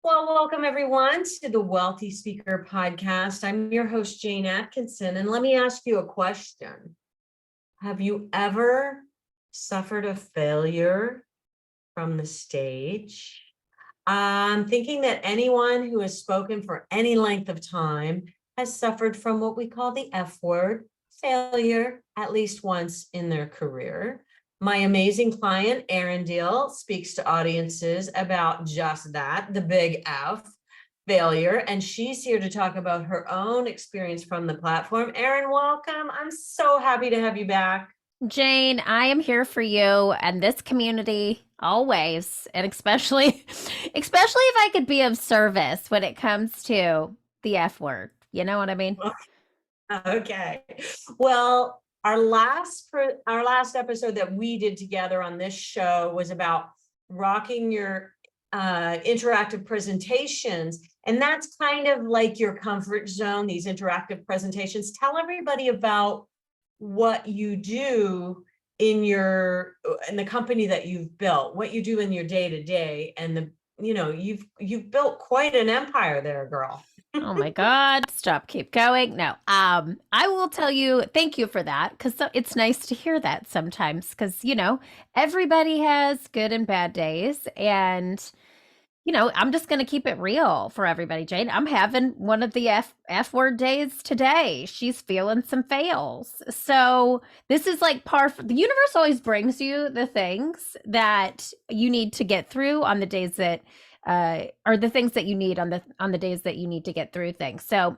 Well, welcome everyone to the Wealthy Speaker Podcast. I'm your host, Jane Atkinson, and let me ask you a question. Have you ever suffered a failure from the stage? I'm thinking that anyone who has spoken for any length of time has suffered from what we call the F word, failure, at least once in their career. My amazing client, Erin Diehl, speaks to audiences about just that, the big F, failure. And she's here to talk about her own experience from the platform. Erin, welcome. I'm so happy to have you back. Jane, I am here for you and this community always, and especially if I could be of service when it comes to the F word. You know what I mean? Okay. Well, our last episode that we did together on this show was about rocking your interactive presentations. And that's kind of like your comfort zone, these interactive presentations. Tell everybody about what you do in the company that you've built, what you do in your day to day, and you've built quite an empire there, girl. Oh my God, stop, keep going. No, I will tell you, thank you for that, because it's nice to hear that sometimes, because, everybody has good and bad days. And I'm just going to keep it real for everybody, Jane. I'm having one of the F word days today. She's feeling some fails. So this is like the universe always brings you the things that you need to get through on the days that or the things that you need on the days that you need to get through things. So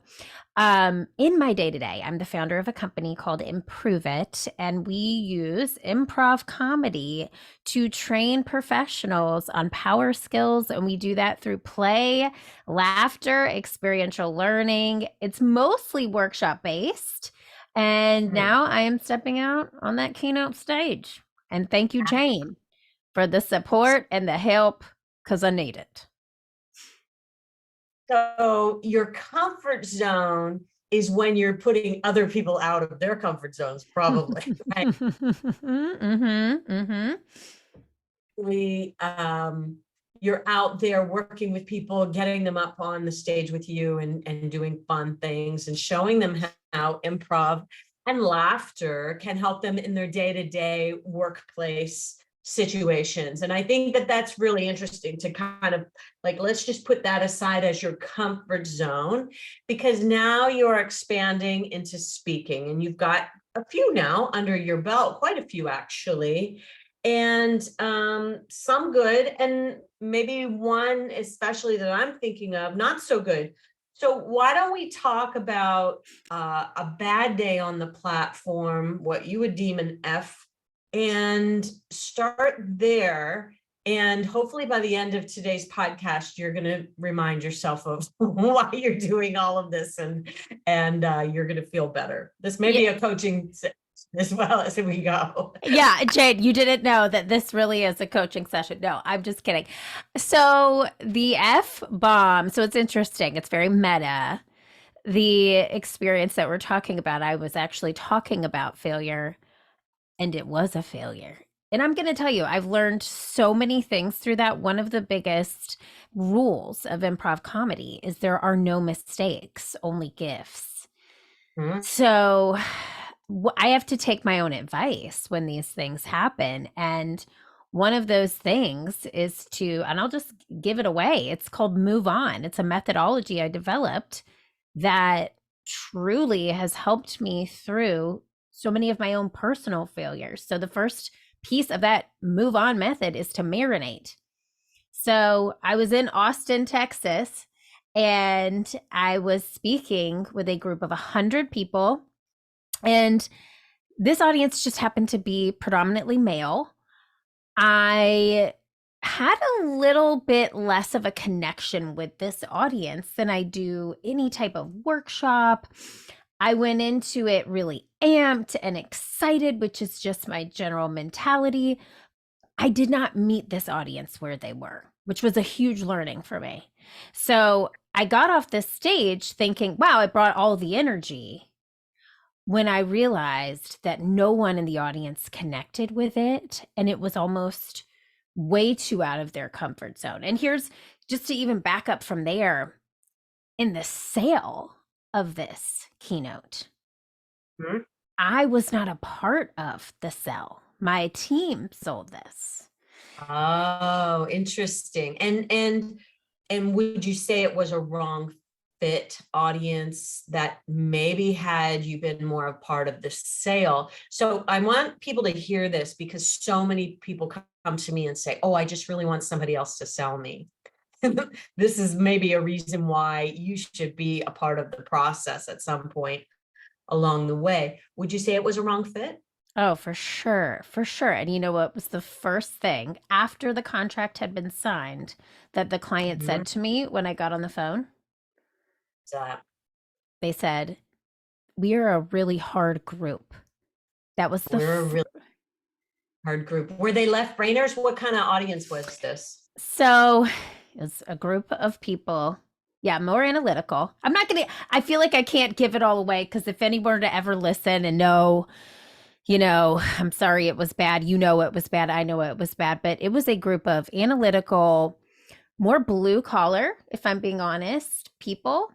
in my day to day, I'm the founder of a company called Improve It, and we use improv comedy to train professionals on power skills. And we do that through play, laughter, experiential learning. It's mostly workshop based. And now I am stepping out on that keynote stage. And thank you, Jane, for the support and the help, because I need it. So your comfort zone is when you're putting other people out of their comfort zones, probably. Right? You're out there working with people, getting them up on the stage with you and doing fun things and showing them how improv and laughter can help them in their day-to-day workplace situations. And I think that that's really interesting to kind of like, let's just put that aside as your comfort zone, because now you're expanding into speaking and you've got a few now under your belt, quite a few actually, and some good and maybe one especially that I'm thinking of not so good. So why don't we talk about a bad day on the platform, what you would deem an F, and start there. And hopefully by the end of today's podcast, you're going to remind yourself of why you're doing all of this, and you're going to feel better. This may be a coaching as well as we go. Yeah, Jade, you didn't know that this really is a coaching session. No, I'm just kidding. So the F bomb, so it's interesting. It's very meta. The experience that we're talking about, I was actually talking about failure, and it was a failure. And I'm going to tell you, I've learned so many things through that. One of the biggest rules of improv comedy is there are no mistakes, only gifts. Mm-hmm. So I have to take my own advice when these things happen. And one of those things is and I'll just give it away. It's called Move On. It's a methodology I developed that truly has helped me through so many of my own personal failures. So the first piece of that Move On method is to marinate. So I was in Austin, Texas, and I was speaking with a group of 100 people. And this audience just happened to be predominantly male. I had a little bit less of a connection with this audience than I do any type of workshop. I went into it really amped and excited, which is just my general mentality. I did not meet this audience where they were, which was a huge learning for me. So I got off this stage thinking, wow, it brought all the energy, when I realized that no one in the audience connected with it, and it was almost way too out of their comfort zone. And here's just to even back up from there, in the sale of this keynote, Mhm. I was not a part of the sell. My team sold this. Oh, interesting. And would you say it was a wrong fit audience that maybe had you been more a part of the sale? So I want people to hear this because so many people come to me and say, "Oh, I just really want somebody else to sell me." This is maybe a reason why you should be a part of the process at some point along the way. Would you say it was a wrong fit? Oh, for sure. For sure. And you know what was the first thing after the contract had been signed that the client Mhm. said to me when I got on the phone? That They said, "We are a really hard group." That was the we're a really hard group. Were they left brainers? What kind of audience was this? So it's a group of people. Yeah, more analytical. I feel like I can't give it all away because if anyone were to ever listen and know, I'm sorry it was bad, it was bad, I know it was bad, but it was a group of analytical, more blue collar, if I'm being honest, people,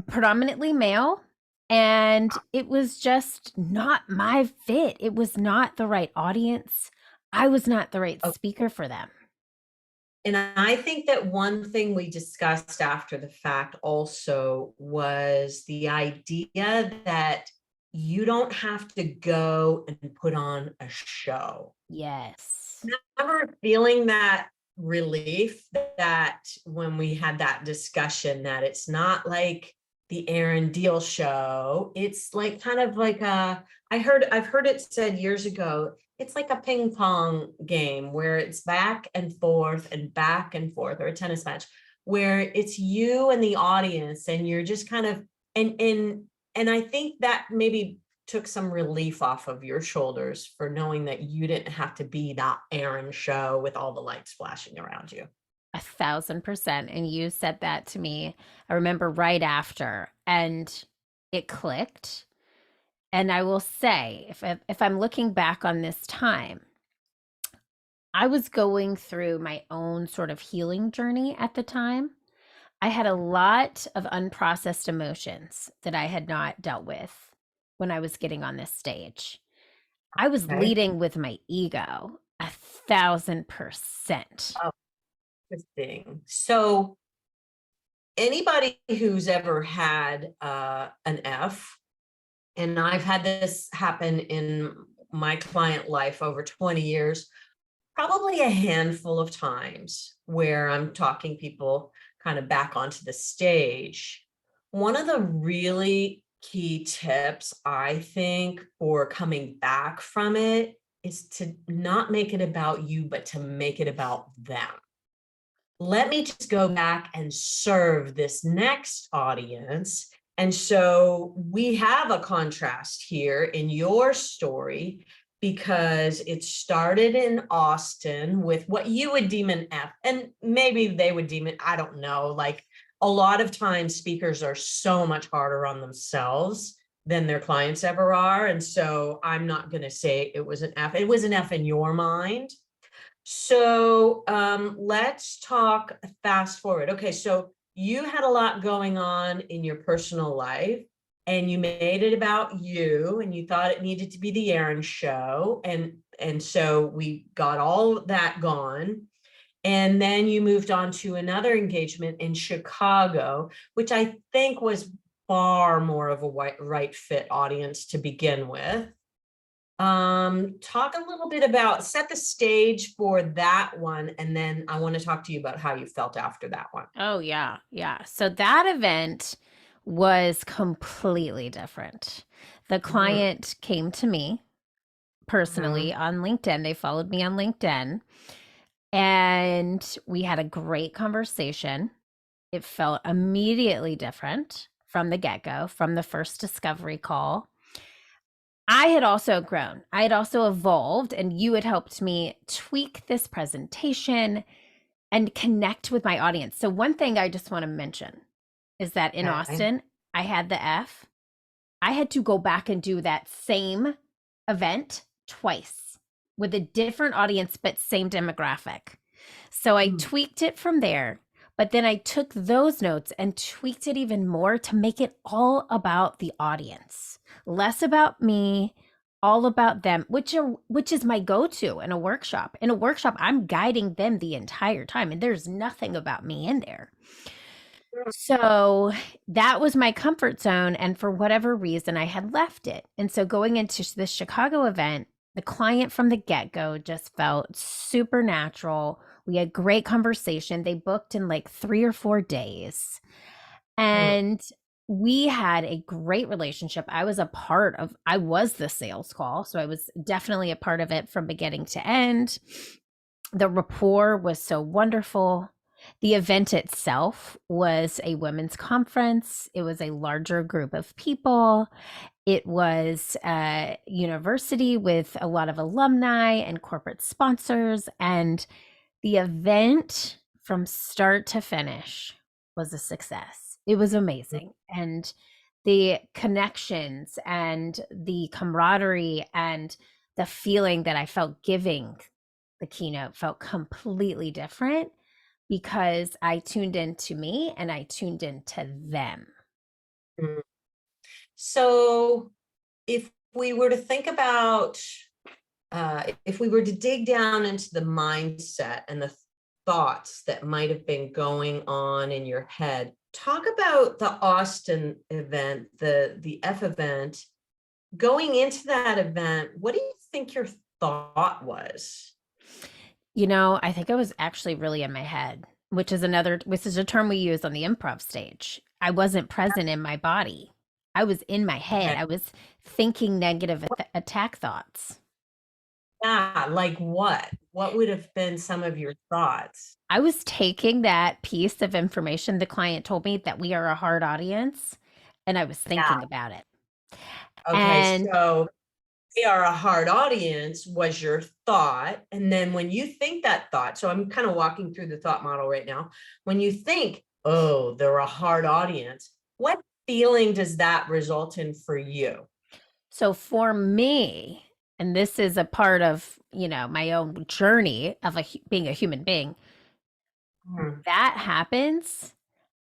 predominantly male. And it was just not my fit. It was not the right audience. I was not the right Oh, speaker for them. and I think that one thing we discussed after the fact also was the idea that you don't have to go and put on a show. Yes. Remember feeling that relief that when we had that discussion that it's not like the Erin Diehl show. It's like kind of like I've heard it said years ago, it's like a ping pong game where it's back and forth, or a tennis match where it's you and the audience and you're just kind of and I think that maybe took some relief off of your shoulders for knowing that you didn't have to be that Aaron show with all the lights flashing around you. 1,000%. And you said that to me. I remember right after, and it clicked. And I will say, if I'm looking back on this time, I was going through my own sort of healing journey at the time. I had a lot of unprocessed emotions that I had not dealt with when I was getting on this stage. I was Okay. leading with my ego 1,000%. Oh, interesting. So anybody who's ever had an F, and I've had this happen in my client life over 20 years, probably a handful of times where I'm talking people kind of back onto the stage. One of the really key tips, I think, for coming back from it is to not make it about you, but to make it about them. Let me just go back and serve this next audience. And so we have a contrast here in your story because it started in Austin with what you would deem an F, and maybe they would deem it, I don't know. Like a lot of times, speakers are so much harder on themselves than their clients ever are. And so I'm not going to say it was an F. It was an F in your mind. So let's talk fast forward. Okay, so you had a lot going on in your personal life and you made it about you and you thought it needed to be the Erin show. And so we got all that gone. And then you moved on to another engagement in Chicago, which I think was far more of a right fit audience to begin with. Talk a little bit about, set the stage for that one, and then I want to talk to you about how you felt after that one. Oh, yeah. Yeah. So that event was completely different. The Mhm, client came to me mhm. personally on LinkedIn. They followed me on LinkedIn and we had a great conversation. It felt immediately different from the get go, from the first discovery call. I had also grown, I had also evolved, and you had helped me tweak this presentation and connect with my audience. So, one thing I just want to mention is that in Okay. Austin, I had the F. I had to go back and do that same event twice with a different audience, but same demographic. So I Mm, tweaked it from there. But then I took those notes and tweaked it even more to make it all about the audience, less about me, all about them, which is my go-to in a workshop. In a workshop, I'm guiding them the entire time, and there's nothing about me in there. So that was my comfort zone. And for whatever reason, I had left it. And so going into the Chicago event, the client from the get go just felt supernatural. We had great conversation. They booked in like 3 or 4 days. mm, And we had a great relationship. I was the sales call. So I was definitely a part of it from beginning to end. The rapport was so wonderful. The event itself was a women's conference. It was a larger group of people. It was a university with a lot of alumni and corporate sponsors. And the event from start to finish was a success. It was mm, amazing. And the connections and the camaraderie and the feeling that I felt giving the keynote felt completely different because I tuned into me and I tuned into them. mm. So if we were to think about, if we were to dig down into the mindset and the thoughts that might have been going on in your head, talk about the Austin event, the F event. Going into that event, what do you think your thought was? I think I was actually really in my head, which is a term we use on the improv stage. I wasn't present in my body. I was in my head. Okay. I was thinking negative attack thoughts. Yeah, like what? What would have been some of your thoughts? I was taking that piece of information the client told me that we are a hard audience, and I was Yeah. thinking about it. Okay, And so they are a hard audience was your thought. And then when you think that thought, so I'm kind of walking through the thought model right now. When you think, oh, they're a hard audience, what feeling does that result in for you? so for me, and this is a part of, my own journey of being a human being, Mm, that happens,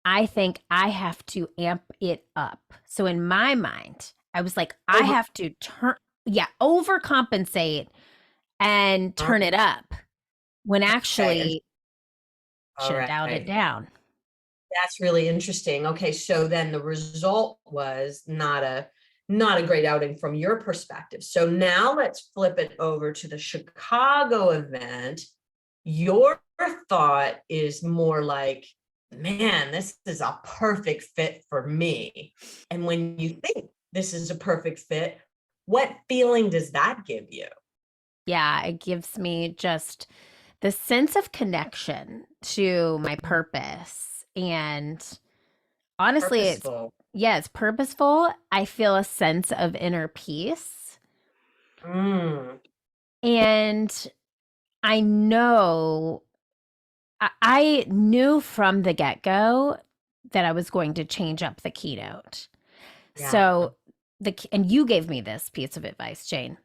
I think I have to amp it up. So in my mind, I was like, I over. have to overcompensate and turn it up when Okay. And actually all should have dialed it right. down. That's really interesting. Okay, so then the result was not a great outing from your perspective. So now let's flip it over to the Chicago event. Your thought is more like, man, this is a perfect fit for me. And when you think this is a perfect fit, what feeling does that give you? Yeah, it gives me just the sense of connection to my purpose. And honestly, Purposeful. it's purposeful. I feel a sense of inner peace. Mm, And I know, I knew from the get go that I was going to change up the keynote. yeah. So, and you gave me this piece of advice, Jane.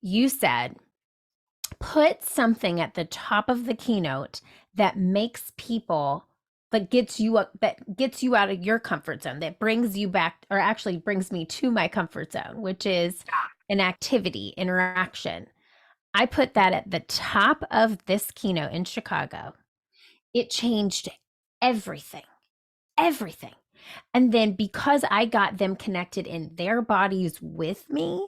You said, put something at the top of the keynote that makes people that gets you out of your comfort zone, that brings you back, or actually brings me to my comfort zone, which is an activity interaction. I put that at the top of this keynote in Chicago. It changed everything, everything. And then because I got them connected in their bodies with me,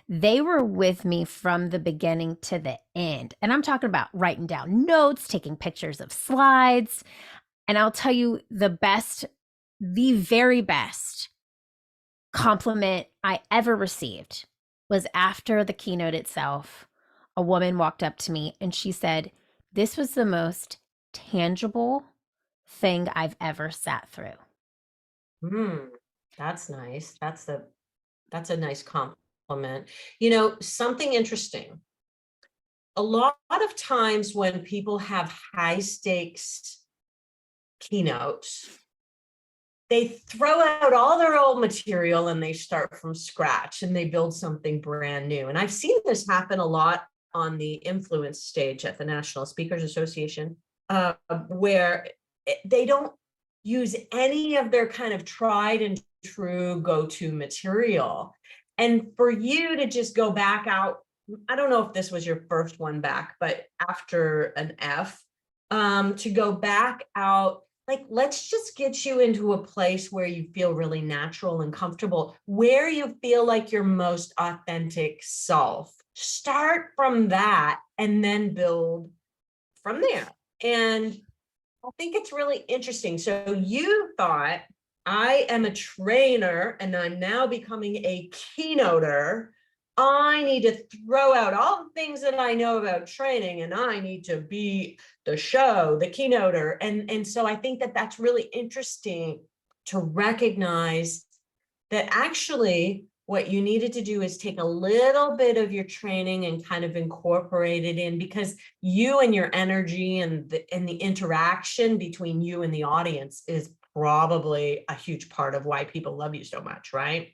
they were with me from the beginning to the end. And I'm talking about writing down notes, taking pictures of slides. And I'll tell you the very best compliment I ever received was after the keynote itself. A woman walked up to me and she said, "This was the most tangible thing I've ever sat through." Mm, that's nice. That's a nice compliment. Something interesting. A lot of times when people have high stakes keynotes, they throw out all their old material and they start from scratch and they build something brand new. And I've seen this happen a lot on the influence stage at the National Speakers Association, where they don't use any of their kind of tried and true go-to material. And for you to just go back out, I don't know if this was your first one back, but after an F, to go back out, like, let's just get you into a place where you feel really natural and comfortable, where you feel like your most authentic self. Start from that and then build from there. And I think it's really interesting. So you thought, I am a trainer and I'm now becoming a keynoter. I need to throw out all the things that I know about training and I need to be the show, the keynoter. And so I think that that's really interesting to recognize that actually what you needed to do is take a little bit of your training and kind of incorporate it in, because you and your energy and the interaction between you and the audience is probably a huge part of why people love you so much, right?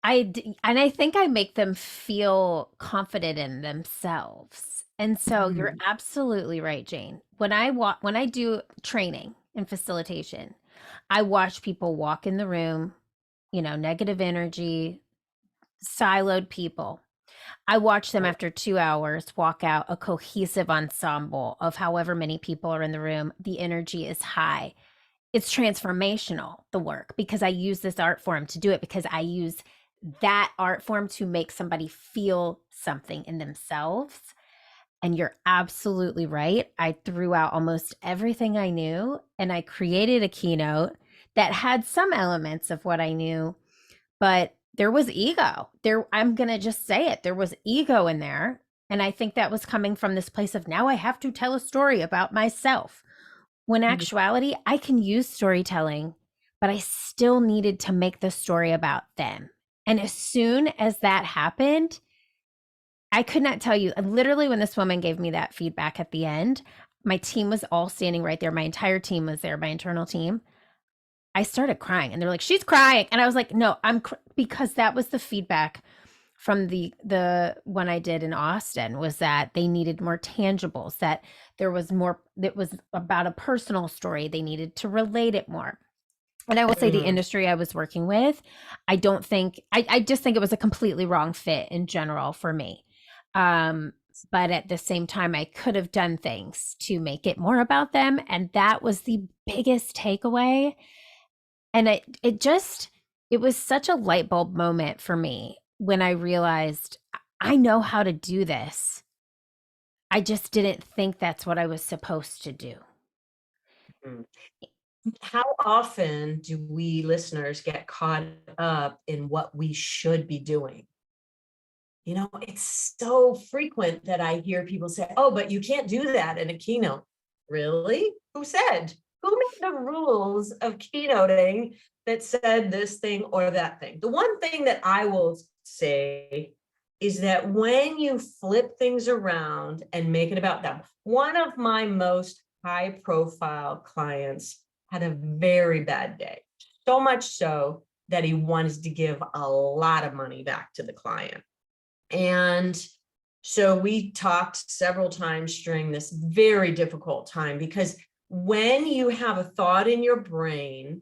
And I think I make them feel confident in themselves. And so you're Mm. absolutely right, Jane. When I do training and facilitation, I watch people walk in the room, negative energy, siloed people. I watch them after 2 hours walk out a cohesive ensemble of however many people are in the room. The energy is high. It's transformational, the work, because I use this art form to do it, because I use that art form to make somebody feel something in themselves. And you're absolutely right. I threw out almost everything I knew and I created a keynote that had some elements of what I knew, but there was ego there. I'm going to just say it. There was ego in there. And I think that was coming from this place of, now I have to tell a story about myself. When actuality, I can use storytelling, but I still needed to make the story about them. And as soon as that happened, I could not tell you, literally, when this woman gave me that feedback at the end, my team was all standing right there. My entire team was there, my internal team. I started crying and they're like, she's crying. And I was like, no, because that was the feedback from the one I did in Austin, was that they needed more tangibles, that there was more that was about a personal story. They needed to relate it more. And I will say, the industry I was working with, I don't think, I just think it was a completely wrong fit in general for me. But at the same time, I could have done things to make it more about them. And that was the biggest takeaway. And it was such a light bulb moment for me when I realized I know how to do this. I just didn't think that's what I was supposed to do. Mm. How often do we listeners get caught up in what we should be doing? It's so frequent that I hear people say, oh, but you can't do that in a keynote. Really? Who said? Who made the rules of keynoting that said this thing or that thing? The one thing that I will say is that when you flip things around and make it about them, one of my most high profile clients had a very bad day, so much so that he wanted to give a lot of money back to the client. And so we talked several times during this very difficult time, because when you have a thought in your brain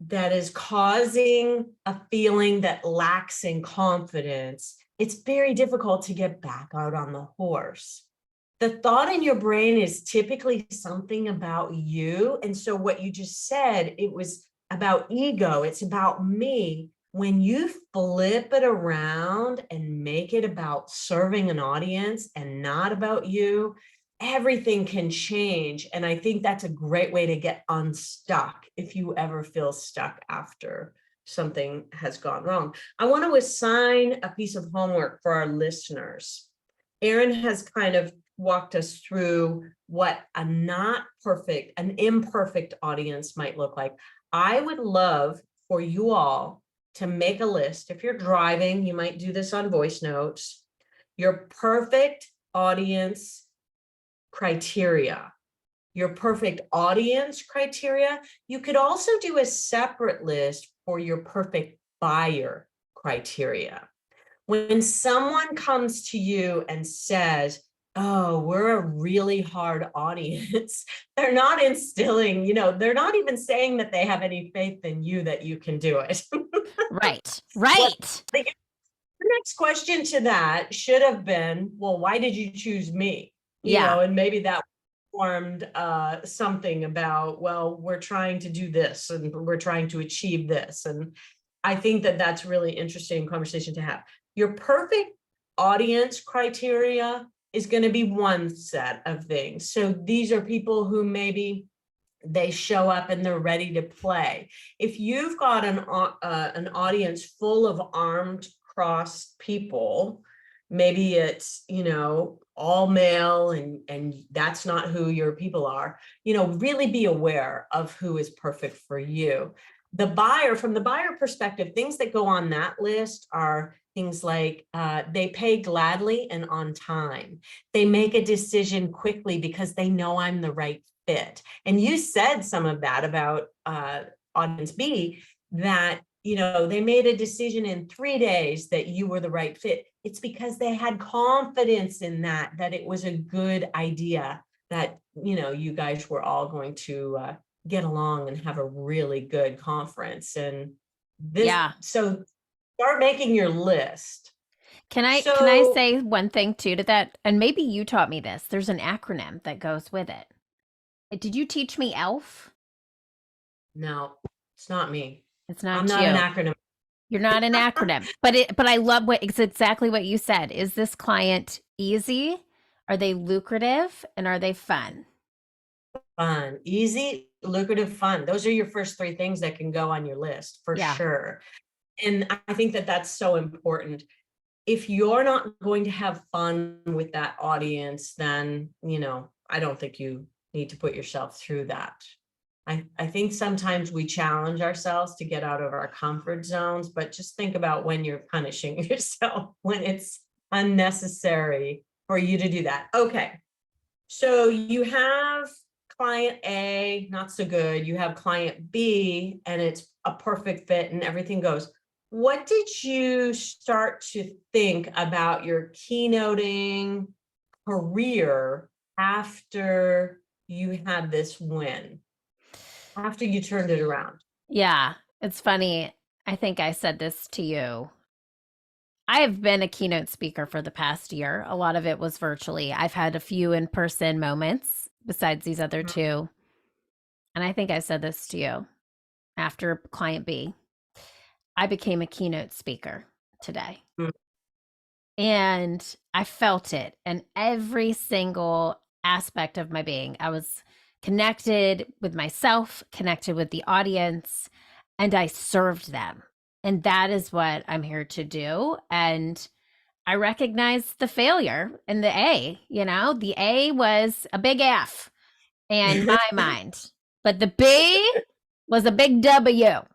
that is causing a feeling that lacks in confidence, it's very difficult to get back out on the horse. The thought in your brain is typically something about you. And so what you just said, it was about ego. It's about me. When you flip it around and make it about serving an audience and not about you, everything can change. And I think that's a great way to get unstuck if you ever feel stuck after something has gone wrong. I want to assign a piece of homework for our listeners. Erin has kind of walked us through what an imperfect audience might look like. I would love for you all to make a list. If you're driving, you might do this on voice notes. Your perfect audience criteria. Your perfect audience criteria. You could also do a separate list for your perfect buyer criteria. When someone comes to you and says, oh, we're a really hard audience, they're not instilling, they're not even saying that they have any faith in you that you can do it. Right. What Right. the next question to that should have been, well, why did you choose me? Yeah. And maybe that formed something about, well, we're trying to do this and we're trying to achieve this. And I think that that's really interesting conversation to have. Your perfect audience criteria is going to be one set of things. So these are people who maybe they show up and they're ready to play. If you've got an audience full of armed, crossed people, maybe it's all male, and that's not who your people are. Really be aware of who is perfect for you. From the buyer perspective, things that go on that list are things like they pay gladly and on time. They make a decision quickly because they know I'm the right fit. And you said some of that about audience B, that they made a decision in 3 days that you were the right fit. It's because they had confidence in that it was a good idea, that you guys were all going to get along and have a really good conference. And Yeah. so start making your list. Can I So say one thing too to that? And maybe you taught me this. There's an acronym that goes with it. Did you teach me ELF? no, it's not me. It's I'm not not an you. acronym. You're not an acronym. But I love what it's exactly what you said. Is this client easy? Are they lucrative? And are they fun? Fun, easy, lucrative, fun. Those are your first three things that can go on your list for Yeah. sure. And I think that that's so important. If you're not going to have fun with that audience, then, I don't think you need to put yourself through that. I think sometimes we challenge ourselves to get out of our comfort zones, but just think about when you're punishing yourself, when it's unnecessary for you to do that. Okay. So you have client A, not so good. You have client B, and it's a perfect fit and everything goes. What did you start to think about your keynoting career after you had this win, after you turned it around? Yeah. It's funny. I think I said this to you. I have been a keynote speaker for the past year. A lot of it was virtually. I've had a few in person moments besides these other two. And I think I said this to you after client B. I became a keynote speaker today. Mhm. And I felt it in every single aspect of my being. I was connected with myself, connected with the audience, and I served them. And that is what I'm here to do. And I recognize the failure in the A, the A was a big F in my mind, but the B was a big W.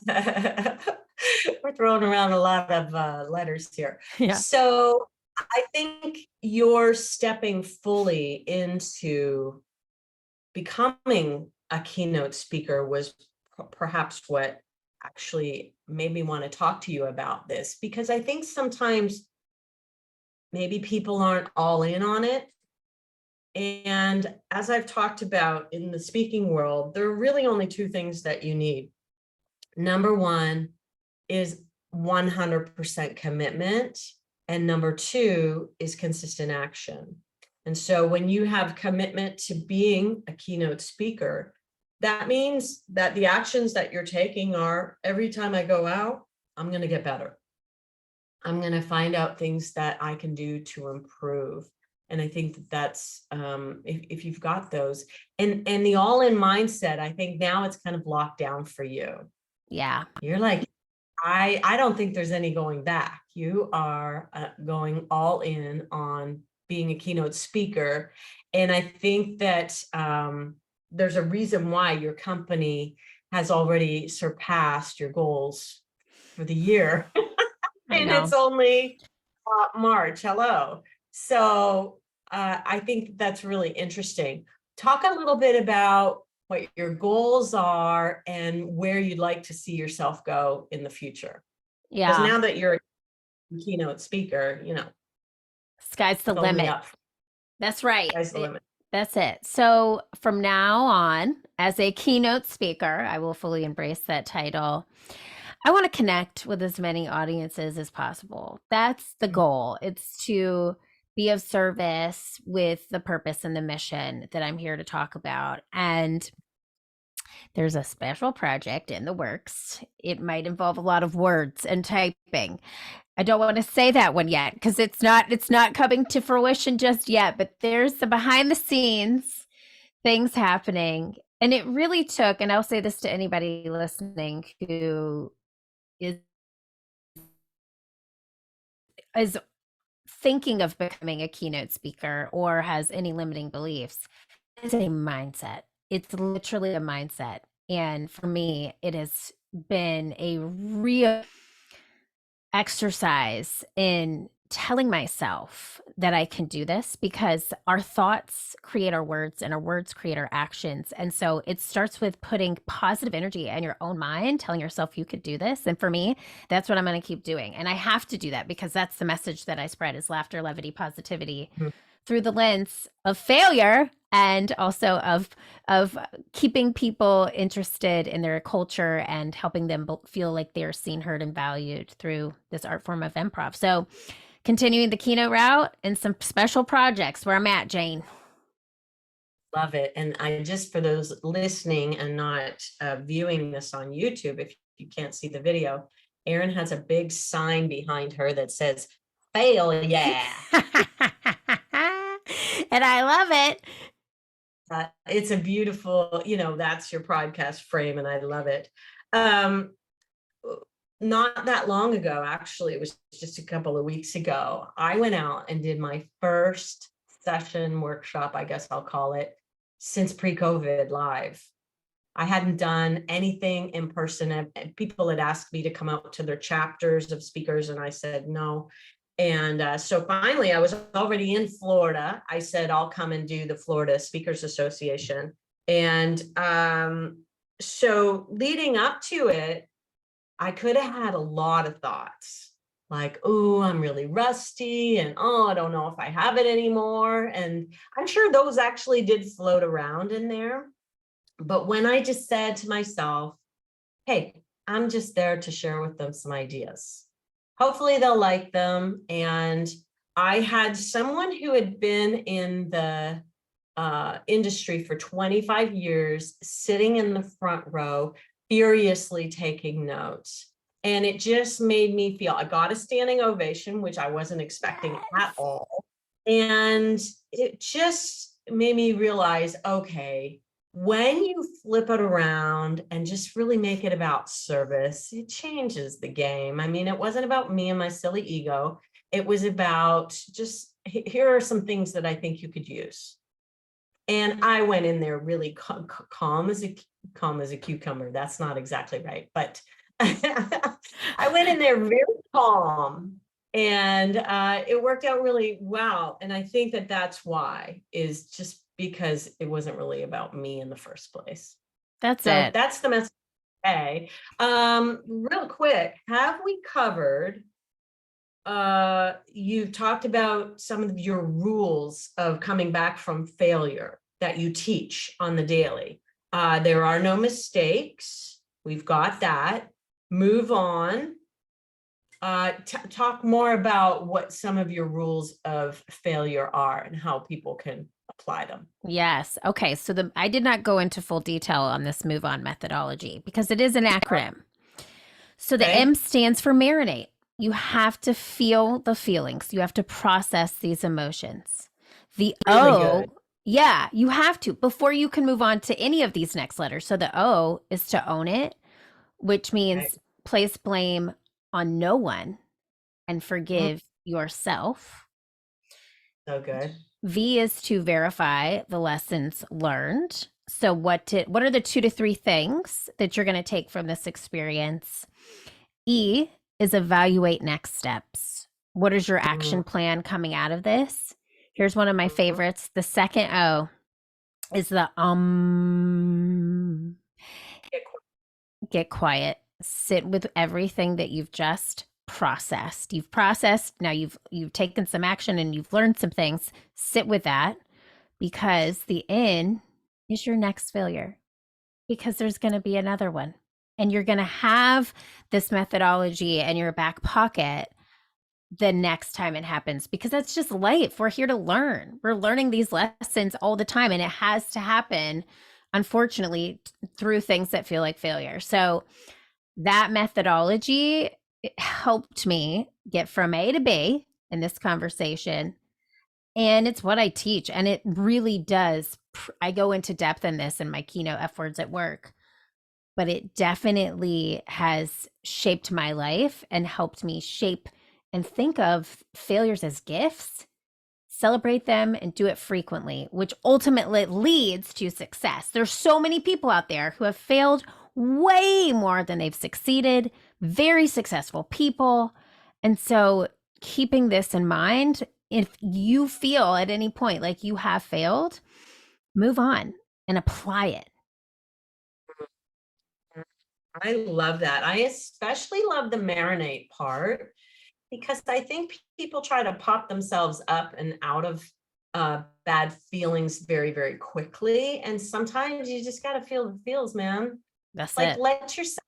We're throwing around a lot of letters here. Yeah. So I think you're stepping fully into becoming a keynote speaker was perhaps what actually made me want to talk to you about this, because I think sometimes maybe people aren't all in on it. And as I've talked about in the speaking world, there are really only two things that you need. Number one is 100% commitment. And number two is consistent action. And so when you have commitment to being a keynote speaker, that means that the actions that you're taking are, every time I go out, I'm going to get better. I'm going to find out things that I can do to improve. And I think that that's if you've got those, and the all-in mindset, I think now it's kind of locked down for you. Yeah. You're like, I don't think there's any going back. You are going all in on being a keynote speaker. And I think that there's a reason why your company has already surpassed your goals for the year. I And know. it's only March. Hello. So I think that's really interesting. Talk a little bit about what your goals are and where you'd like to see yourself go in the future. Because Yeah. now that you're keynote speaker, Sky's the it's only limit. up. That's right. Sky's the limit. That's it. So from now on, as a keynote speaker, I will fully embrace that title. I want to connect with as many audiences as possible. That's the goal. It's to be of service with the purpose and the mission that I'm here to talk about. And there's a special project in the works. It might involve a lot of words and typing. I don't want to say that one yet because it's not coming to fruition just yet, but there's the behind the scenes things happening. And it really took, and I'll say this to anybody listening who is is thinking of becoming a keynote speaker or has any limiting beliefs, it's a mindset. It's literally a mindset. And for me, it has been a real exercise in telling myself that I can do this because our thoughts create our words and our words create our actions. And so it starts with putting positive energy in your own mind, telling yourself you could do this. And for me, that's what I'm going to keep doing. And I have to do that because that's the message that I spread is laughter, levity, positivity through the lens of failure and also of keeping people interested in their culture and helping them feel like they're seen, heard, and valued through this art form of improv. So continuing the keynote route and some special projects where I'm at, Jane. Love it. And I just, for those listening and not viewing this on YouTube, if you can't see the video, Erin has a big sign behind her that says, fail, yeah. And I love it. It's a beautiful, that's your podcast frame, and I love it. Not that long ago, actually, it was just a couple of weeks ago, I went out and did my first session workshop, I guess I'll call it, since pre-COVID live. I hadn't done anything in person, and people had asked me to come out to their chapters of speakers, and I said no. And so finally, I was already in Florida. I said, I'll come and do the Florida Speakers Association. And so leading up to it, I could have had a lot of thoughts like, oh, I'm really rusty, and oh, I don't know if I have it anymore. And I'm sure those actually did float around in there. But when I just said to myself, hey, I'm just there to share with them some ideas. Hopefully they'll like them. And I had someone who had been in the industry for 25 years sitting in the front row, furiously taking notes. And it just made me feel, I got a standing ovation, which I wasn't expecting at all. And it just made me realize, okay, when you flip it around and just really make it about service, it changes the game. I mean, it wasn't about me and my silly ego. It was about just, here are some things that I think you could use. And I went in there really calm as a cucumber. That's not exactly right, but I went in there very calm, and it worked out really well. And I think that that's why, is just because it wasn't really about me in the first place. That's So it. that's the message today. Real quick, have we covered, you've talked about some of your rules of coming back from failure that you teach on the daily. There are no mistakes. We've got that. Move on. Talk more about what some of your rules of failure are and how people can apply them. Yes. Okay. So I did not go into full detail on this move on methodology because it is an acronym. So the M stands for marinate. You have to feel the feelings. You have to process these emotions. The O, yeah, you have to before you can move on to any of these next letters. So the O is to own it, which means place blame on no one and forgive yourself. So good. V is to verify the lessons learned. So what are the 2 to 3 things that you're going to take from this experience? E is evaluate next steps. What is your action plan coming out of this? Here's one of my favorites. The second O is the get quiet. Sit with everything that you've just processed. Now you've taken some action and you've learned some things. Sit with that, because the in is your next failure, because there's going to be another one. And you're going to have this methodology in your back pocket the next time it happens, because that's just life. We're here to learn. We're learning these lessons all the time, and it has to happen, unfortunately, through things that feel like failure. So that methodology, it helped me get from A to B in this conversation. And it's what I teach. And it really does. I go into depth in this in my keynote F words at work, but it definitely has shaped my life and helped me shape and think of failures as gifts, celebrate them, and do it frequently, which ultimately leads to success. There's so many people out there who have failed way more than they've succeeded, very successful people. And so keeping this in mind, if you feel at any point like you have failed, move on and apply it. I love that. I especially love the marinate part, because I think people try to pop themselves up and out of bad feelings very, very quickly. And sometimes you just got to feel the feels, man. That's Like, it. let yourself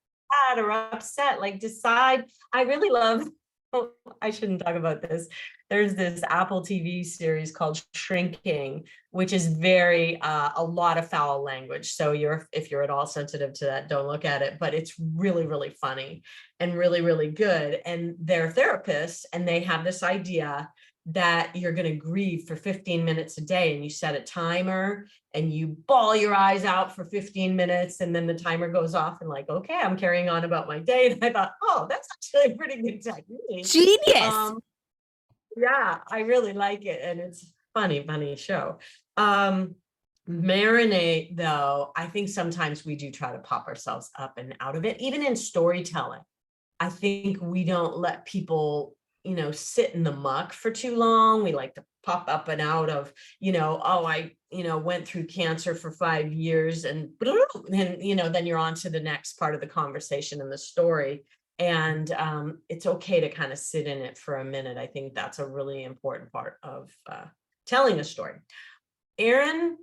sad or upset, like decide. I really love, oh, I shouldn't talk about this. There's this Apple TV series called Shrinking, which is very a lot of foul language. So if you're at all sensitive to that, don't look at it. But it's really, really funny and really, really good. And they're therapists, and they have this idea that you're going to grieve for 15 minutes a day, and you set a timer and you bawl your eyes out for 15 minutes, and then the timer goes off, and like, okay, I'm carrying on about my day. And I thought, oh, that's actually a pretty good technique. Genius. Yeah, I really like it, and it's funny show. Marinate, though, I think sometimes we do try to pop ourselves up and out of it, even in storytelling. I think we don't let people, sit in the muck for too long. We like to pop up and out of, oh, I, went through cancer for 5 years, and then you're on to the next part of the conversation and the story. And it's okay to kind of sit in it for a minute. I think that's a really important part of telling a story. Erin,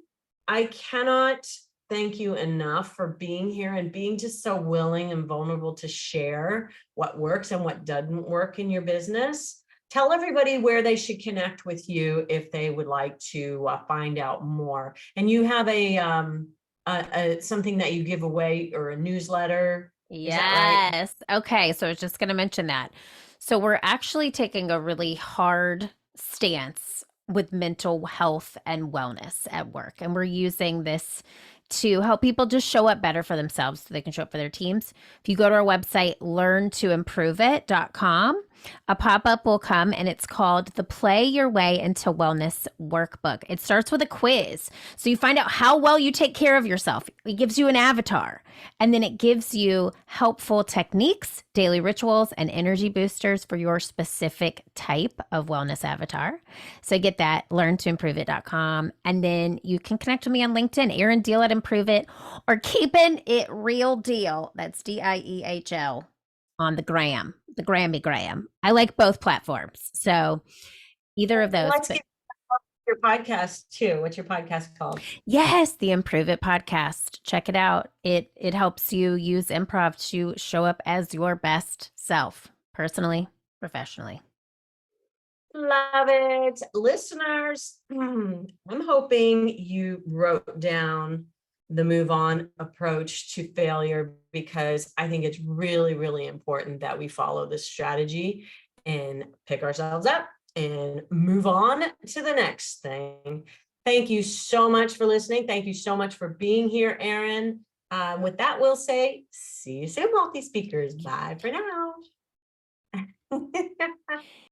I cannot thank you enough for being here and being just so willing and vulnerable to share what works and what doesn't work in your business. Tell everybody where they should connect with you if they would like to find out more. And you have a something that you give away, or a newsletter. Is that right? Yes. Okay. So I was just going to mention that. So we're actually taking a really hard stance with mental health and wellness at work. And we're using this to help people just show up better for themselves so they can show up for their teams. If you go to our website, learntoimproveit.com, a pop-up will come, and it's called the Play Your Way into Wellness Workbook. It starts with a quiz. So you find out how well you take care of yourself. It gives you an avatar, and then it gives you helpful techniques, daily rituals, and energy boosters for your specific type of wellness avatar. So get that, learntoimproveit.com. And then you can connect with me on LinkedIn, Erin Diehl at Improve It, or Keeping It Real Deal. That's DIEHL on the Grammy Graham. I like both platforms. So either of those. Let's get your podcast too. What's your podcast called? Yes, the Improve It podcast. Check it out. It helps you use improv to show up as your best self, personally, professionally. Love it. Listeners, I'm hoping you wrote down the move on approach to failure, because I think it's really, really important that we follow this strategy and pick ourselves up and move on to the next thing. Thank you so much for listening. Thank you so much for being here, Erin. With that, we'll say, see you soon, multi-speakers. Bye for now.